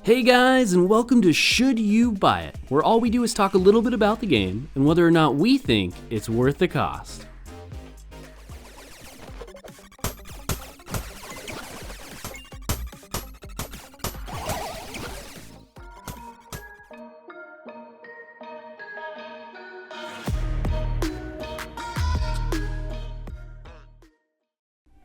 Hey guys, and welcome to Should You Buy It, where all we do is talk a little bit about the game and whether or not we think it's worth the cost.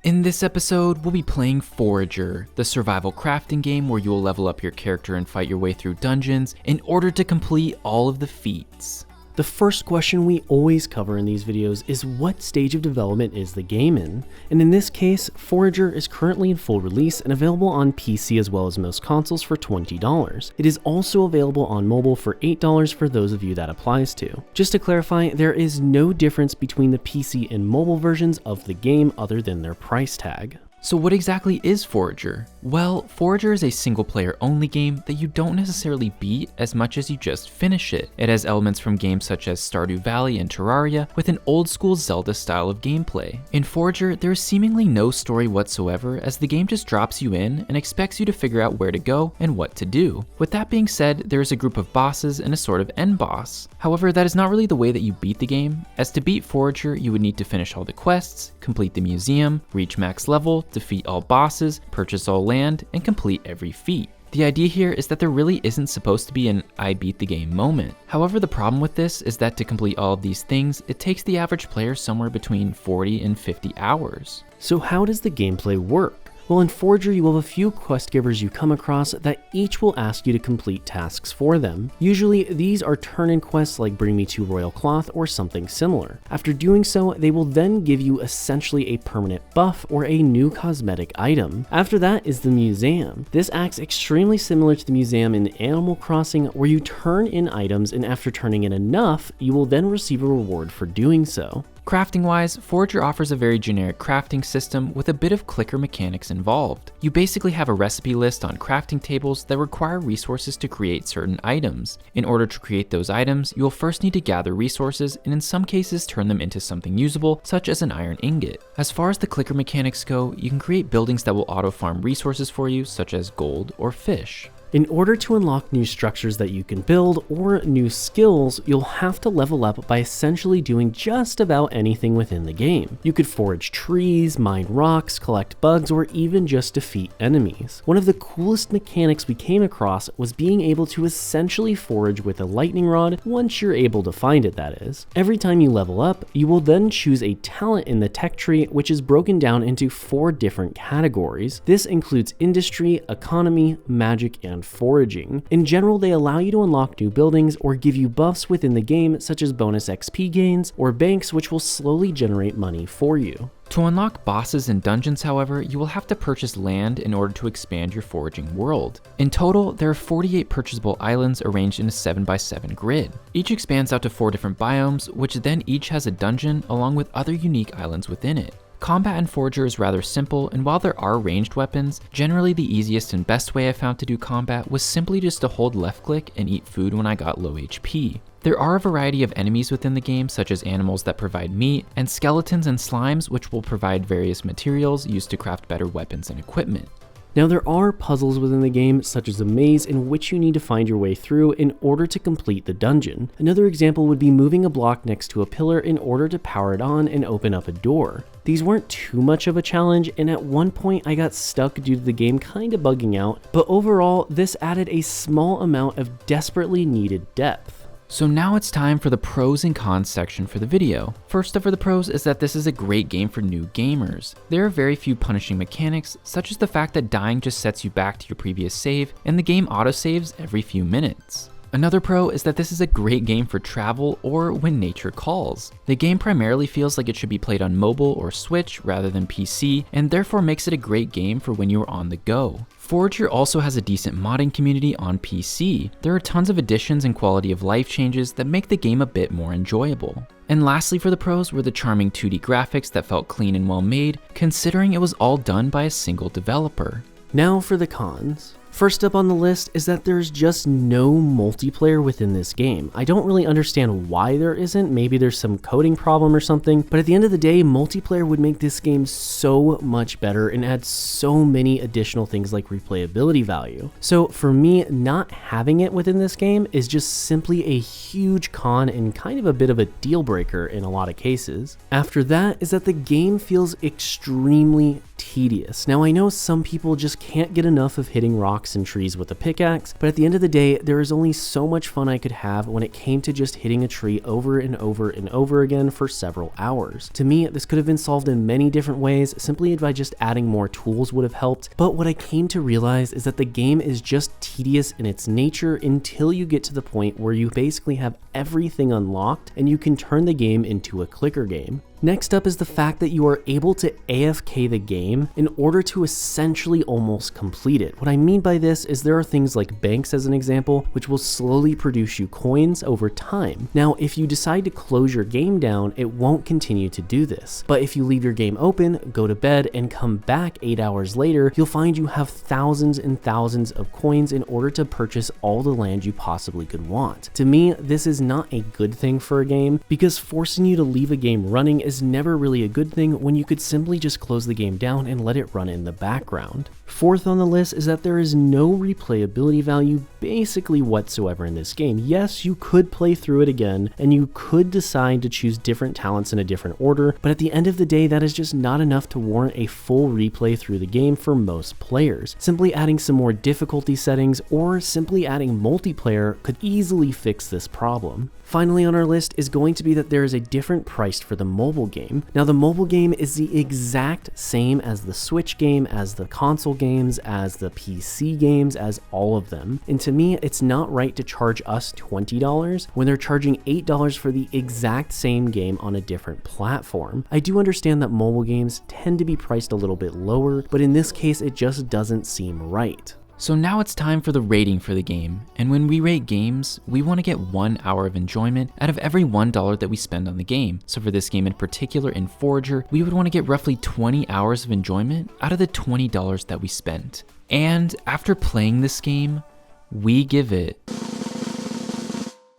In this episode, we'll be playing Forager, the survival crafting game where you'll level up your character and fight your way through dungeons in order to complete all of the feats. The first question we always cover in these videos is what stage of development is the game in? And in this case, Forager is currently in full release and available on PC as well as most consoles for $20. It is also available on mobile for $8 for those of you that applies to. Just to clarify, there is no difference between the PC and mobile versions of the game other than their price tag. So what exactly is Forager? Well, Forager is a single player only game that you don't necessarily beat as much as you just finish it. It has elements from games such as Stardew Valley and Terraria with an old school Zelda style of gameplay. In Forager, there is seemingly no story whatsoever as the game just drops you in and expects you to figure out where to go and what to do. With that being said, there is a group of bosses and a sort of end boss. However, that is not really the way that you beat the game, as to beat Forager you would need to finish all the quests, complete the museum, reach max level, defeat all bosses, purchase all land, and complete every feat. The idea here is that there really isn't supposed to be an I beat the game moment. However, the problem with this is that to complete all of these things, it takes the average player somewhere between 40 and 50 hours. So how does the gameplay work? Well, in Forager, you have a few quest givers you come across that each will ask you to complete tasks for them. Usually, these are turn-in quests like Bring Me to Royal Cloth or something similar. After doing so, they will then give you essentially a permanent buff or a new cosmetic item. After that is the museum. This acts extremely similar to the museum in Animal Crossing, where you turn in items, and after turning in enough, you will then receive a reward for doing so. Crafting-wise, Forager offers a very generic crafting system with a bit of clicker mechanics involved. You basically have a recipe list on crafting tables that require resources to create certain items. In order to create those items, you will first need to gather resources and in some cases turn them into something usable, such as an iron ingot. As far as the clicker mechanics go, you can create buildings that will auto-farm resources for you, such as gold or fish. In order to unlock new structures that you can build or new skills, you'll have to level up by essentially doing just about anything within the game. You could forage trees, mine rocks, collect bugs, or even just defeat enemies. One of the coolest mechanics we came across was being able to essentially forage with a lightning rod once you're able to find it, that is. Every time you level up, you will then choose a talent in the tech tree, which is broken down into 4 different categories. This includes industry, economy, magic, and foraging. In general, they allow you to unlock new buildings or give you buffs within the game, such as bonus XP gains or banks, which will slowly generate money for you. To unlock bosses and dungeons, however, you will have to purchase land in order to expand your foraging world. In total, there are 48 purchasable islands arranged in a 7x7 grid. Each expands out to 4 different biomes, which then each has a dungeon along with other unique islands within it. Combat in Forager is rather simple, and while there are ranged weapons, generally the easiest and best way I found to do combat was simply just to hold left click and eat food when I got low HP. There are a variety of enemies within the game, such as animals that provide meat, and skeletons and slimes which will provide various materials used to craft better weapons and equipment. Now, there are puzzles within the game, such as a maze in which you need to find your way through in order to complete the dungeon. Another example would be moving a block next to a pillar in order to power it on and open up a door. These weren't too much of a challenge, and at one point I got stuck due to the game kinda bugging out, but overall this added a small amount of desperately needed depth. So now it's time for the pros and cons section for the video. First up for the pros is that this is a great game for new gamers. There are very few punishing mechanics, such as the fact that dying just sets you back to your previous save, and the game autosaves every few minutes. Another pro is that this is a great game for travel or when nature calls. The game primarily feels like it should be played on mobile or Switch rather than PC, and therefore makes it a great game for when you are on the go. Forager also has a decent modding community on PC. There are tons of additions and quality of life changes that make the game a bit more enjoyable. And lastly for the pros were the charming 2D graphics that felt clean and well made, considering it was all done by a single developer. Now for the cons. First up on the list is that there's just no multiplayer within this game. I don't really understand why there isn't, maybe there's some coding problem or something, but at the end of the day, multiplayer would make this game so much better and add so many additional things like replayability value. So for me, not having it within this game is just simply a huge con and kind of a bit of a deal breaker in a lot of cases. After that is that the game feels extremely tedious. Now I know some people just can't get enough of hitting rocks and trees with a pickaxe, but at the end of the day, there is only so much fun I could have when it came to just hitting a tree over and over and over again for several hours. To me, this could have been solved in many different ways, simply by just adding more tools would have helped, but what I came to realize is that the game is just tedious in its nature until you get to the point where you basically have everything unlocked and you can turn the game into a clicker game. Next up is the fact that you are able to AFK the game in order to essentially almost complete it. What I mean by this is there are things like banks as an example, which will slowly produce you coins over time. Now, if you decide to close your game down, it won't continue to do this. But if you leave your game open, go to bed, and come back 8 hours later, you'll find you have thousands and thousands of coins in order to purchase all the land you possibly could want. To me, this is not a good thing for a game because forcing you to leave a game running is never really a good thing when you could simply just close the game down and let it run in the background. Fourth on the list is that there is no replayability value basically whatsoever in this game. Yes, you could play through it again and you could decide to choose different talents in a different order, but at the end of the day, that is just not enough to warrant a full replay through the game for most players. Simply adding some more difficulty settings or simply adding multiplayer could easily fix this problem. Finally on our list is going to be that there is a different price for the mobile game. Now the mobile game is the exact same as the Switch game, as the console games, as the PC games, as all of them. And to me, it's not right to charge us $20 when they're charging $8 for the exact same game on a different platform. I do understand that mobile games tend to be priced a little bit lower, but in this case, it just doesn't seem right. So now it's time for the rating for the game, and when we rate games, we want to get 1 hour of enjoyment out of every $1 that we spend on the game. So for this game in particular in Forager, we would want to get roughly 20 hours of enjoyment out of the $20 that we spent. And after playing this game, we give it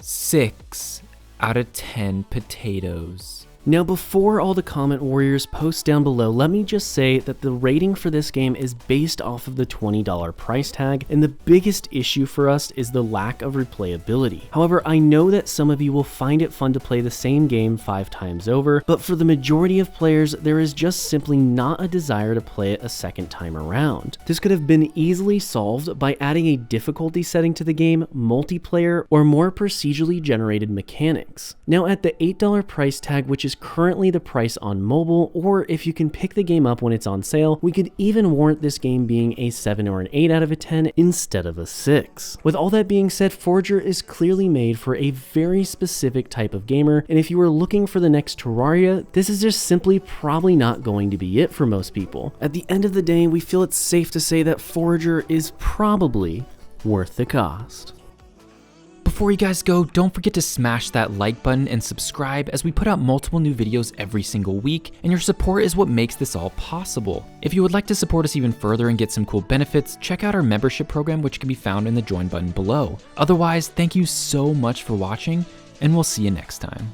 6 out of 10 potatoes. Now before all the comment warriors post down below, let me just say that the rating for this game is based off of the $20 price tag, and the biggest issue for us is the lack of replayability. However, I know that some of you will find it fun to play the same game 5 times over, but for the majority of players, there is just simply not a desire to play it a second time around. This could have been easily solved by adding a difficulty setting to the game, multiplayer, or more procedurally generated mechanics. Now at the $8 price tag, which is currently the price on mobile, or if you can pick the game up when it's on sale, we could even warrant this game being a 7 or an 8 out of a 10 instead of a 6. With all that being said, Forager is clearly made for a very specific type of gamer, and if you are looking for the next Terraria, this is just simply probably not going to be it for most people. At the end of the day, we feel it's safe to say that Forager is probably worth the cost. Before you guys go, don't forget to smash that like button and subscribe as we put out multiple new videos every single week, and your support is what makes this all possible. If you would like to support us even further and get some cool benefits, check out our membership program, which can be found in the join button below. Otherwise, thank you so much for watching, and we'll see you next time.